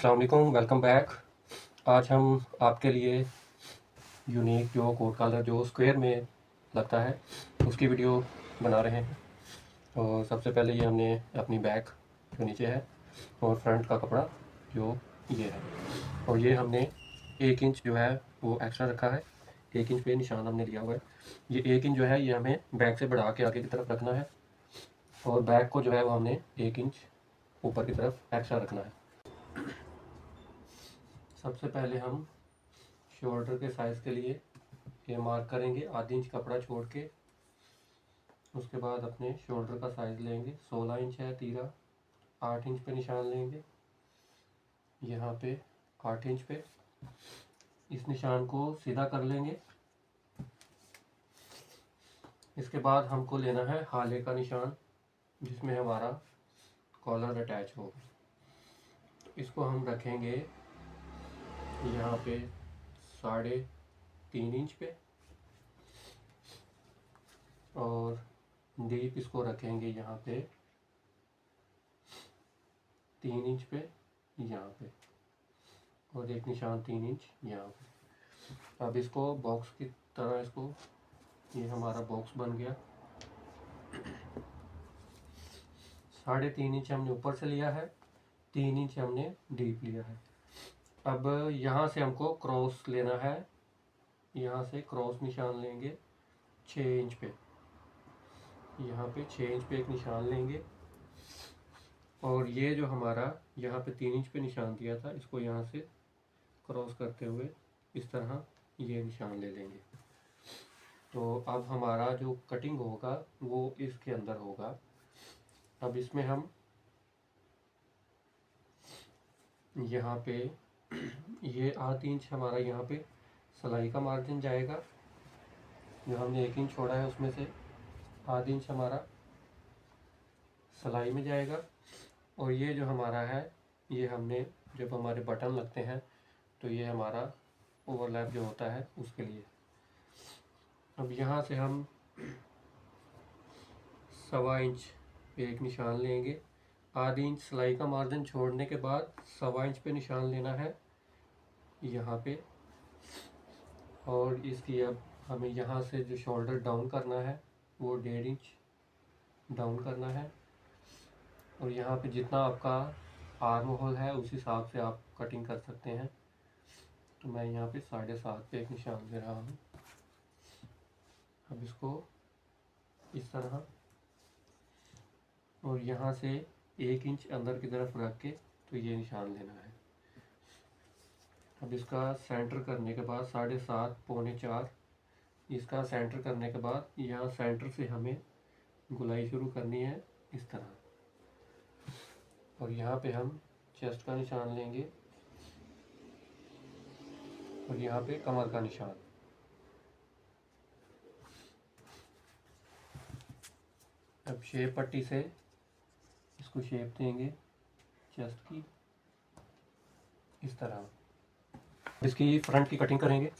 अस्सलाम वालेकुम, welcome back. आज हम आपके लिए यूनिक जो कोट कॉलर जो स्क्वायर में लगता है उसकी वीडियो बना रहे हैं। और सबसे पहले ये हमने अपनी बैक जो नीचे है और फ्रंट का कपड़ा जो ये है, और ये हमने 1 इंच जो है वो एक्स्ट्रा रखा है। 1 इंच पे निशान हमने लिया हुआ है। ये 1 इंच जो है ये हमें बैक से बढ़ा के आगे की तरफ रखना है, और बैक को जो है वो हमने 1 इंच ऊपर की तरफ एक्स्ट्रा रखना है। सबसे पहले हम शोल्डर के साइज़ के लिए ये मार्क करेंगे आधी इंच कपड़ा छोड़ के। उसके बाद अपने शोल्डर का साइज़ लेंगे, 16 इंच है तीरा, 8 इंच पे निशान लेंगे, यहाँ पे 8 इंच पे इस निशान को सीधा कर लेंगे। इसके बाद हमको लेना है हाले का निशान जिसमें हमारा कॉलर अटैच हो। तो इसको हम रखेंगे यहाँ पे 3.5 इंच पे, और डीप इसको रखेंगे यहाँ पे 3 इंच पे यहाँ पे, और एक निशान 3 इंच यहाँ पे। अब इसको बॉक्स की तरह इसको, ये हमारा बॉक्स बन गया। 3.5 इंच हमने ऊपर से लिया है, 3 इंच हमने डीप लिया है। अब यहाँ से हमको क्रॉस लेना है, यहाँ से क्रॉस निशान लेंगे 6 इंच पे, यहाँ पे 6 इंच पे एक निशान लेंगे, और ये जो हमारा यहाँ पे 3 इंच पे निशान दिया था इसको यहाँ से क्रॉस करते हुए इस तरह ये निशान ले लेंगे। तो अब हमारा जो कटिंग होगा वो इसके अंदर होगा। अब इसमें हम यहाँ पे ये 8 इंच हमारा यहाँ पे सिलाई का मार्जिन जाएगा, जो हमने 1 इंच छोड़ा है उसमें से आधा इंच हमारा सिलाई में जाएगा। और ये जो हमारा है ये हमने जब हमारे बटन लगते हैं तो ये हमारा ओवरलैप जो होता है उसके लिए। अब यहाँ से हम 1.25 इंच पे एक निशान लेंगे, आधी इंच सिलाई का मार्जिन छोड़ने के बाद 1.25 इंच पे निशान लेना है यहाँ पे। और इसकी अब हमें यहाँ से जो शोल्डर डाउन करना है वो 1.5 इंच डाउन करना है, और यहाँ पे जितना आपका आर्म होल है उस हिसाब से आप कटिंग कर सकते हैं। तो मैं यहाँ पे 7.5 पे एक निशान दे रहा हूँ। अब इसको इस तरह, और यहाँ से 1 इंच अंदर की तरफ रख के तो ये निशान लेना है। अब इसका सेंटर करने के बाद 7.5 पौने 4, इसका सेंटर करने के बाद यहाँ सेंटर से हमें गुलाई शुरू करनी है इस तरह, और यहाँ पे हम चेस्ट का निशान लेंगे, और यहाँ पे कमर का निशान। अब शेप पट्टी से इसको शेप देंगे चेस्ट की इस तरह। इसकी फ्रंट की कटिंग करेंगे।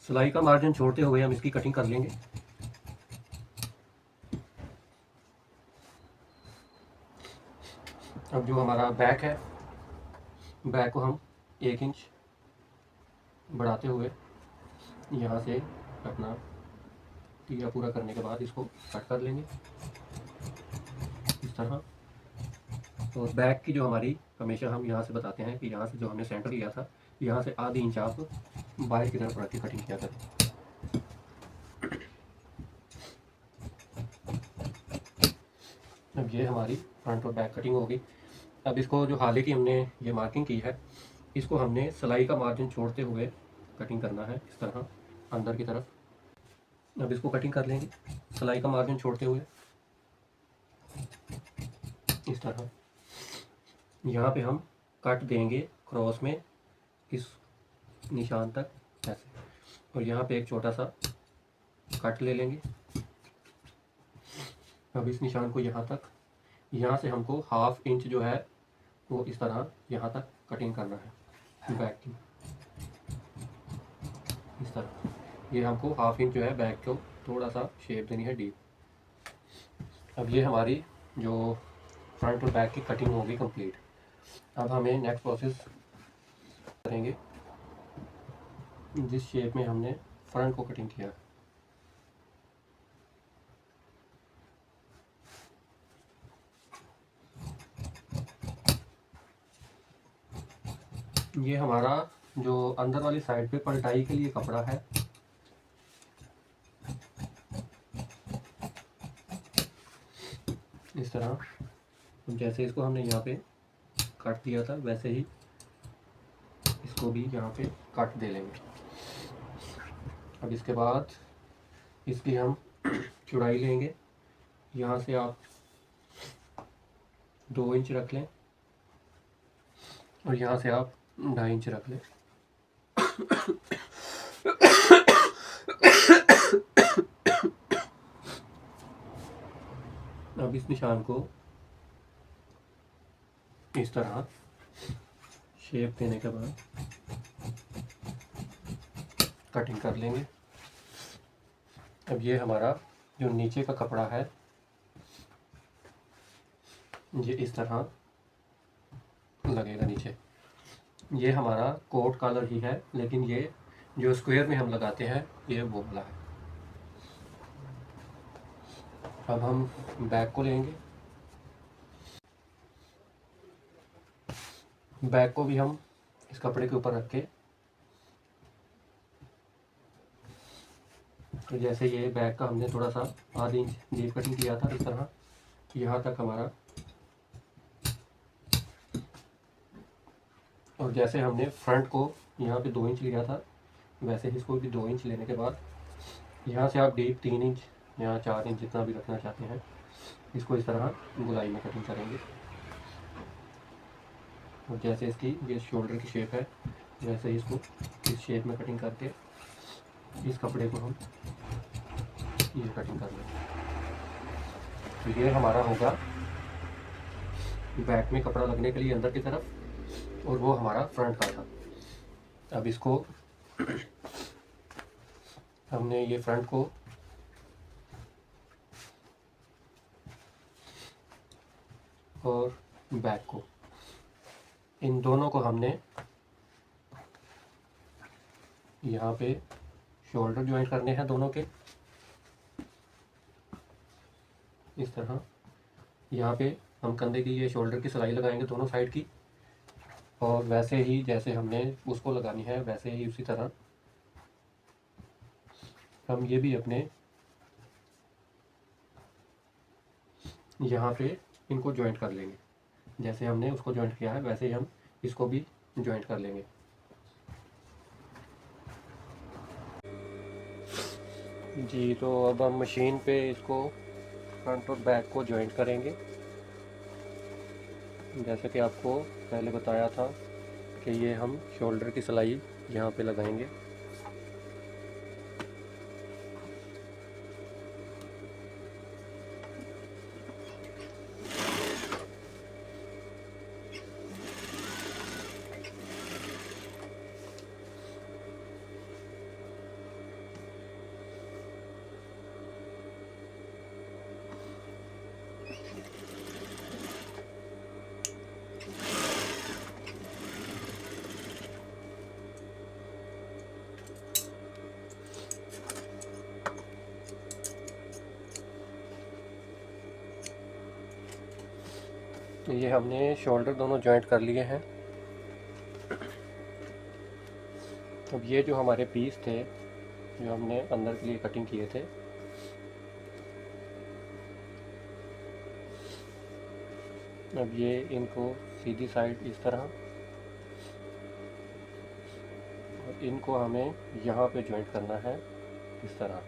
सिलाई का मार्जिन छोड़ते हुए हम इसकी कटिंग कर लेंगे। अब जो हमारा बैक है, बैक को हम 1 इंच बढ़ाते हुए यहाँ से अपना तीरा पूरा करने के बाद इसको कट कर लेंगे इस तरह। और बैक की जो हमारी हमेशा हम यहाँ से बताते हैं कि यहाँ से जो हमने सेंटर लिया था यहाँ से आधी इंच आप बाहर की तरफ रख के कटिंग किया करें। अब ये हमारी फ्रंट और बैक कटिंग होगी। अब इसको जो हाले की हमने ये मार्किंग की है इसको हमने सिलाई का मार्जिन छोड़ते हुए कटिंग करना है इस तरह अंदर की तरफ। अब इसको कटिंग कर लेंगे सिलाई का मार्जिन छोड़ते हुए इस तरह। यहाँ पे हम कट देंगे क्रॉस में इस निशान तक ऐसे, और यहाँ पे एक छोटा सा कट ले लेंगे। अब इस निशान को यहाँ तक, यहाँ से हमको 1/2 इंच जो है वो इस तरह यहाँ तक कटिंग करना है बैक की इस तरह। ये हमको 1/2 इंच जो है बैक को थोड़ा सा शेप देनी है डीप। अब ये हमारी जो फ्रंट और बैक की कटिंग होगी कंप्लीट। अब हमें नेक्स्ट प्रोसेस करेंगे जिस शेप में हमने फ्रंट को कटिंग किया। ये हमारा जो अंदर वाली साइड पे पलटाई के लिए कपड़ा है, इस तरह जैसे इसको हमने यहाँ पे काट दिया था वैसे ही इसको भी यहाँ पे काट दे लेंगे। अब इसके बाद इसकी हम चौड़ाई लेंगे, यहाँ से आप 2 इंच रख लें और यहाँ से आप 2.5 इंच रख लें। अब इस निशान को इस तरह शेप देने के बाद कटिंग कर लेंगे। अब ये हमारा जो नीचे का कपड़ा है ये इस तरह लगेगा नीचे। ये हमारा कोट कॉलर ही है, लेकिन ये जो स्क्वायर में हम लगाते हैं ये वो वाला है। अब हम बैक को लेंगे, बैक को भी हम इस कपड़े के ऊपर रख के, तो जैसे ये बैक का हमने थोड़ा सा आधी इंच डीप कटिंग किया था, इस तरह यहाँ तक हमारा, और जैसे हमने फ्रंट को यहाँ पे 2 इंच लिया था वैसे ही इसको भी 2 इंच लेने के बाद यहाँ से आप डीप 3 इंच या 4 इंच जितना भी रखना चाहते हैं इसको इस तरह गुलाई में कटिंग करेंगे। और जैसे इसकी ये शोल्डर की शेप है वैसे ही इसको इस शेप में कटिंग करके इस कपड़े को हम ये कटिंग कर लेंगे। तो ये हमारा होगा बैक में कपड़ा लगने के लिए अंदर की तरफ, और वो हमारा फ्रंट का था। अब इसको हमने ये फ्रंट को और बैक को, इन दोनों को हमने यहाँ पे शोल्डर ज्वाइंट करने हैं दोनों के, इस तरह। यहाँ पे हम कंधे की ये शोल्डर की सिलाई लगाएंगे दोनों साइड की, और वैसे ही जैसे हमने उसको लगानी है वैसे ही उसी तरह हम ये भी अपने यहाँ पे इनको ज्वाइंट कर लेंगे। जैसे हमने उसको ज्वाइंट किया है वैसे ही हम इसको भी ज्वाइंट कर लेंगे। जी, तो अब हम मशीन पे इसको फ्रंट और बैक को ज्वाइंट करेंगे। जैसे कि आपको पहले बताया था कि ये हम शोल्डर की सिलाई यहाँ पे लगाएंगे। तो ये हमने शोल्डर दोनों जॉइंट कर लिए हैं। अब ये जो हमारे पीस थे जो हमने अंदर के लिए कटिंग किए थे, अब ये इनको सीधी साइड इस तरह, और इनको हमें यहाँ पे जॉइंट करना है इस तरह।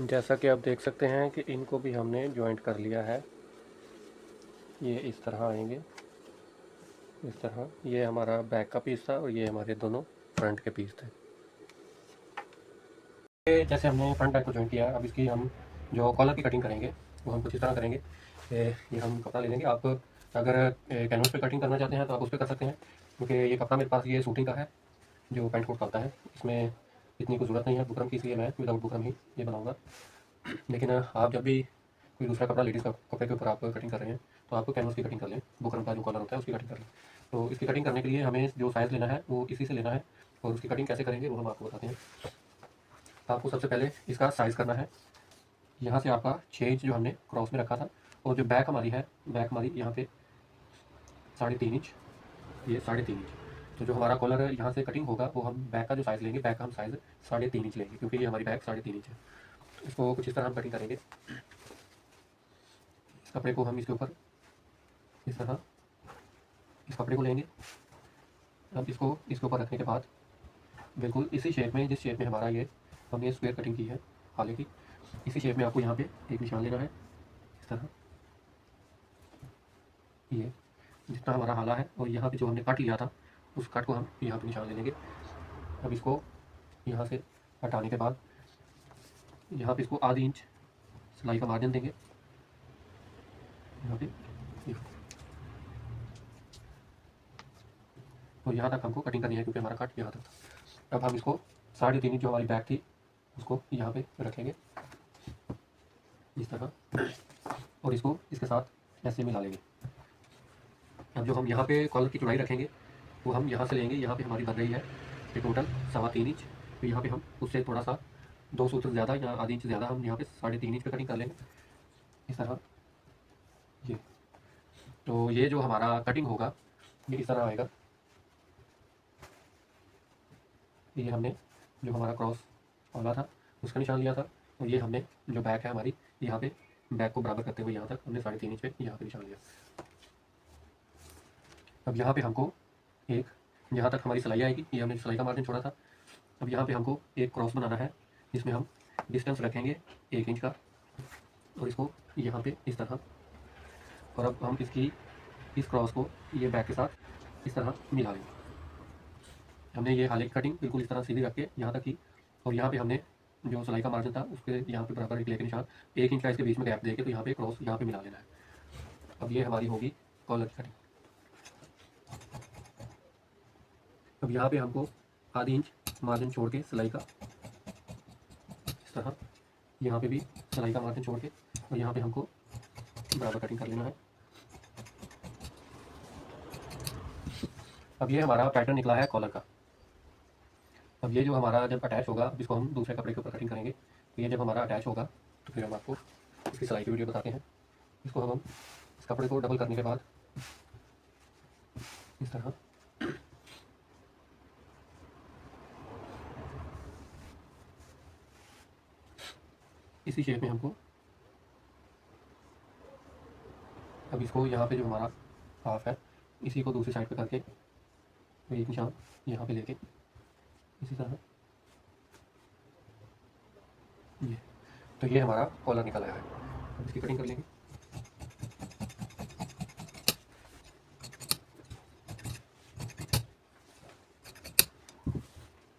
जैसा कि आप देख सकते हैं कि इनको भी हमने जॉइंट कर लिया है। ये इस तरह आएंगे, इस तरह। ये हमारा बैक का पीस था और ये हमारे दोनों फ्रंट के पीस थे। जैसे हमने फ्रंट बैक को जॉइन किया, अब इसकी हम जो कॉलर की कटिंग करेंगे वो हम कुछ इस तरह करेंगे। ये हम कपड़ा ले लेंगे। आप अगर कैनवस पे कटिंग करना चाहते हैं तो आप उस पर कर सकते हैं, क्योंकि ये कपड़ा मेरे पास ये सूटिंग का है जो पैंट कोट का होता है। इसमें इतनी कोई ज़रूरत नहीं है बुकरम की, इसलिए मैं विदाउट बुकरम ही ये बनाऊँगा। लेकिन आप जब भी कोई दूसरा कपड़ा लेडीज़ का कपड़े के ऊपर आप कटिंग कर रहे हैं तो आपको कैनवस की कटिंग कर लें, बुकरम का जो कलर होता है उसकी कटिंग कर लें। तो इसकी कटिंग करने के लिए हमें जो साइज़ लेना है वो इसी से लेना है, और उसकी कटिंग कैसे करेंगे वो हम आपको बताते हैं। आपको सबसे पहले इसका साइज़ करना है। यहाँ से आपका 6 इंच जो हमने क्रॉस में रखा था, और जो बैक हमारी है, बैक हमारी यहाँ पे 3.5 इंच, ये 3.5 इंच। तो जो हमारा कॉलर है यहाँ से कटिंग होगा वो हम बैक का जो साइज़ लेंगे, बैक का हम साइज़ 3.5 इंच लेंगे, क्योंकि ये हमारी बैक 3.5 इंच है। इसको कुछ इस तरह हम कटिंग करेंगे। इस कपड़े को हम इसके ऊपर इस तरह इस कपड़े को लेंगे। अब इसको इसके ऊपर रखने के बाद बिल्कुल इसी शेप में, जिस शेप में हमारा ये हमने स्क्वायर कटिंग की है हाले की, इसी शेप में आपको यहाँ पे एक निशान लेना है। इस तरह ये जितना हमारा हाला है, और यहाँ पे जो हमने कट लिया था उस कट को हम यहाँ पे निशान ले लेंगे। अब इसको यहाँ से हटाने के बाद यहाँ पे इसको आधी इंच सिलाई का मार्जिन देंगे यहाँ पे, तो यहाँ तक हमको कटिंग करनी है क्योंकि हमारा कट यहाँ तक था। अब हम इसको 3.5 इंच जो हमारी बैक थी उसको यहाँ पे रखेंगे इस तरह, और इसको इसके साथ ऐसे मिला लेंगे। अब जो हम यहाँ पे कॉलर की चौड़ाई रखेंगे वो हम यहाँ से लेंगे। यहाँ पे हमारी बन रही है ये टोटल 3.25 इंच, तो यहाँ पे हम उससे थोड़ा सा 2 सूत्र ज़्यादा या आधी इंच ज़्यादा हम यहाँ पे 3.5 इंच पे कटिंग कर लेंगे इस तरह। ये तो ये जो हमारा कटिंग होगा ये इस तरह आएगा। ये हमने जो हमारा क्रॉस वाला था उसका निशान लिया था, और ये हमने जो बैक है हमारी यहाँ पे बैक को बराबर करते हुए यहाँ तक हमने 3.5 इंच पे यहाँ पे निशान लिया। अब यहाँ पे हमको एक, यहाँ तक हमारी सिलाई आएगी, ये हमने सिलाई का मार्जिन छोड़ा था। अब यहाँ पे हमको एक क्रॉस बनाना है जिसमें हम डिस्टेंस रखेंगे 1 इंच का, और इसको यहाँ पे इस तरह, और अब हम इसकी इस क्रॉस को ये बैक के साथ इस तरह मिला लेंगे। हमने ये हाले की कटिंग बिल्कुल इस तरह सीधी रख के यहाँ तक की, और यहाँ पे हमने जो सिलाई का मार्जिन था उसके यहाँ पे बराबर एक लेके निशान 1 इंच का इसके बीच में गैप देके, तो यहाँ पे क्रॉस यहाँ पे मिला लेना है। अब ये हमारी होगी कॉलर की कटिंग। अब यहाँ पे हमको आधी इंच मार्जिन छोड़ के सिलाई का इस तरह, यहाँ पे भी सिलाई का मार्जिन छोड़ के, और यहाँ पे हमको बराबर कटिंग कर लेना है। अब ये हमारा पैटर्न निकला है कॉलर का। अब ये जो हमारा जब अटैच होगा, अब इसको हम दूसरे कपड़े के ऊपर कटिंग करेंगे, तो ये जब हमारा अटैच होगा तो फिर हम आपको इसकी सिलाई की वीडियो बताते हैं। इसको हम इस कपड़े को डबल करने के बाद इस तरह इसी शेप में हमको, अब इसको यहाँ पे जो हमारा हाफ है इसी को दूसरी साइड पे करके तो एक निशान यहाँ पे लेके इसी तरह ये, तो ये हमारा कॉलर निकल आया है। अब इसकी कटिंग कर लेंगे।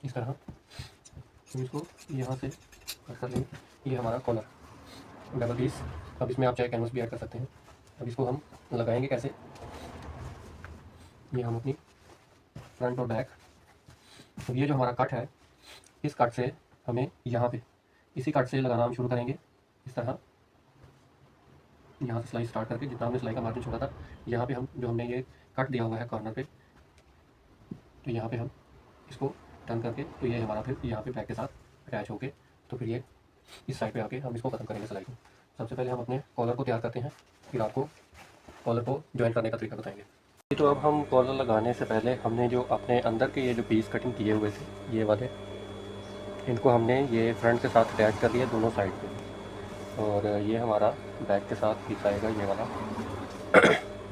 इस तरह तो इसको यहाँ से कट कर लेंगे। ये हमारा कॉलर डबल पीस। अब इसमें आप चाहे कैनवस भी ऐड कर सकते हैं। अब इसको हम लगाएंगे कैसे, ये हम अपनी फ्रंट और बैक, तो ये जो हमारा कट है इस कट से हमें यहाँ पे इसी कट से लगाना हम शुरू करेंगे इस तरह। यहाँ से सिलाई स्टार्ट करके जितना हमने सिलाई का मार्जिन छोड़ा था, यहाँ पे हम जो हमने ये कट दिया हुआ है कॉर्नर पे, तो यहाँ पे हम इसको टर्न करके, तो ये हमारा फिर यहाँ पे बैक के साथ अटैच होके, तो फिर ये इस साइड पे आके हम इसको ख़त्म करेंगे सिलाई को। सबसे पहले हम अपने कॉलर को तैयार करते हैं, फिर आपको कॉलर को ज्वाइन करने का तरीका बताएंगे। तो अब हम कॉलर लगाने से पहले हमने जो अपने अंदर के ये जो पीस कटिंग किए हुए थे ये वाले, इनको हमने ये फ्रंट के साथ अटैच कर लिया दोनों साइड पे, और ये हमारा बैक के साथ पीस आएगा ये वाला।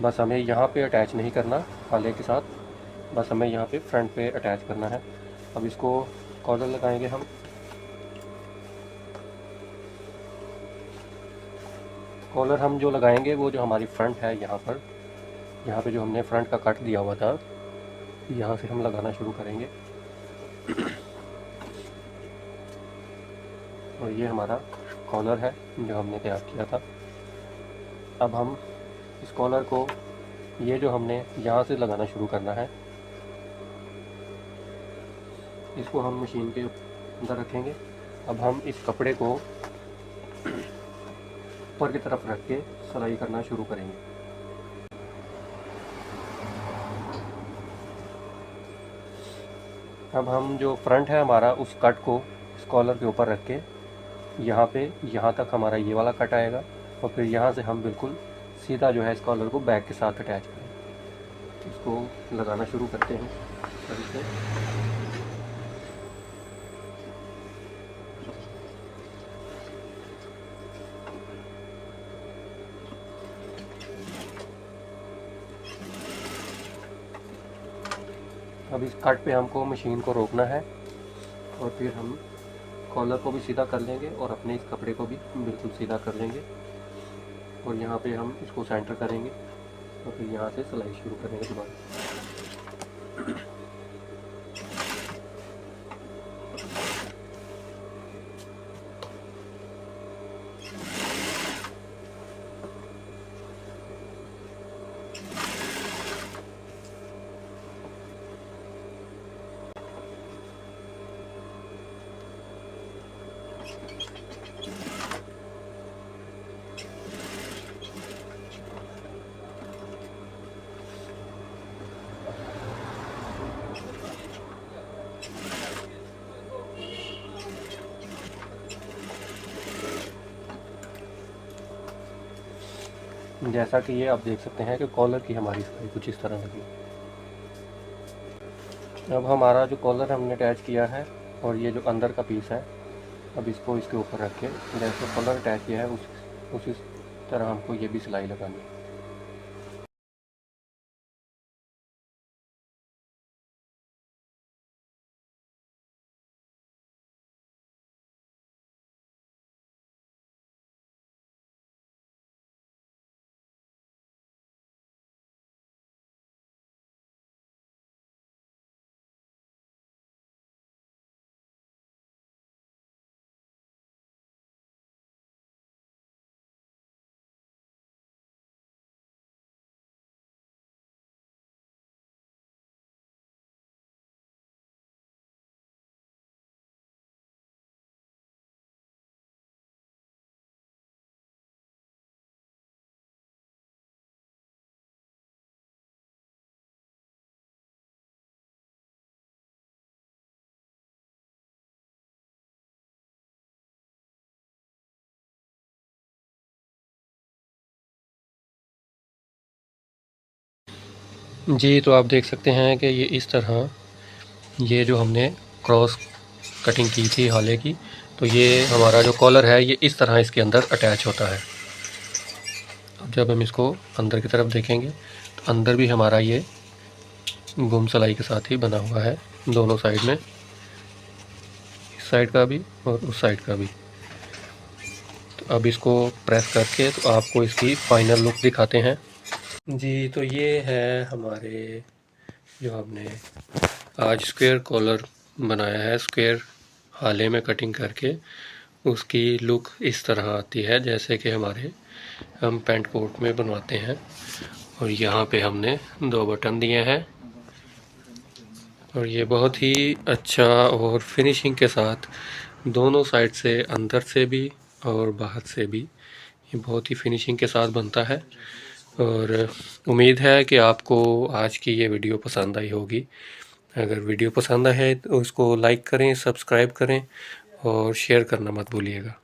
बस हमें यहाँ पे अटैच नहीं करना हाले के साथ, बस हमें यहाँ पे फ्रंट पे अटैच करना है। अब इसको कॉलर लगाएंगे हम। कॉलर हम जो लगाएंगे वो जो हमारी फ्रंट है यहाँ पे जो हमने फ्रंट का कट दिया हुआ था, यहाँ से हम लगाना शुरू करेंगे। और ये हमारा कॉलर है जो हमने तैयार किया था। अब हम इस कॉलर को, ये जो हमने यहाँ से लगाना शुरू करना है, इसको हम मशीन के अंदर रखेंगे। अब हम इस कपड़े को ऊपर की तरफ रख के सिलाई करना शुरू करेंगे। अब हम जो फ्रंट है हमारा, उस कट को इस कॉलर के ऊपर रख के यहाँ तक हमारा ये वाला कट आएगा, और फिर यहाँ से हम बिल्कुल सीधा जो है इस कॉलर को बैक के साथ अटैच करेंगे। इसको लगाना शुरू करते हैं सही से। अब इस कट पे हमको मशीन को रोकना है, और फिर हम कॉलर को भी सीधा कर लेंगे और अपने इस कपड़े को भी बिल्कुल सीधा कर लेंगे। और यहाँ पे हम इसको सेंटर करेंगे और फिर यहाँ से सिलाई शुरू करेंगे दोबारा। जैसा कि ये आप देख सकते हैं कि कॉलर की हमारी सिलाई कुछ इस तरह लगी। अब हमारा जो कॉलर हमने अटैच किया है और ये जो अंदर का पीस है, अब इसको इसके ऊपर रख के जैसे कॉलर अटैच किया है उसी तरह हमको ये भी सिलाई लगानी है। जी, तो आप देख सकते हैं कि ये इस तरह, ये जो हमने क्रॉस कटिंग की थी हाले की, तो ये हमारा जो कॉलर है ये इस तरह इसके अंदर अटैच होता है। अब जब हम इसको अंदर की तरफ देखेंगे तो अंदर भी हमारा ये गुम सिलाई के साथ ही बना हुआ है, दोनों साइड में, इस साइड का भी और उस साइड का भी। तो अब इसको प्रेस करके तो आपको इसकी फाइनल लुक दिखाते हैं। जी, तो ये है हमारे जो हमने आज स्क्वायर कॉलर बनाया है, स्क्वायर हाले में कटिंग करके उसकी लुक इस तरह आती है जैसे कि हम पैंट कोट में बनवाते हैं। और यहाँ पे हमने 2 बटन दिए हैं और ये बहुत ही अच्छा और फिनिशिंग के साथ दोनों साइड से, अंदर से भी और बाहर से भी, ये बहुत ही फिनिशिंग के साथ बनता है। और उम्मीद है कि आपको आज की ये वीडियो पसंद आई होगी। अगर वीडियो पसंद आए तो उसको लाइक करें, सब्सक्राइब करें और शेयर करना मत भूलिएगा।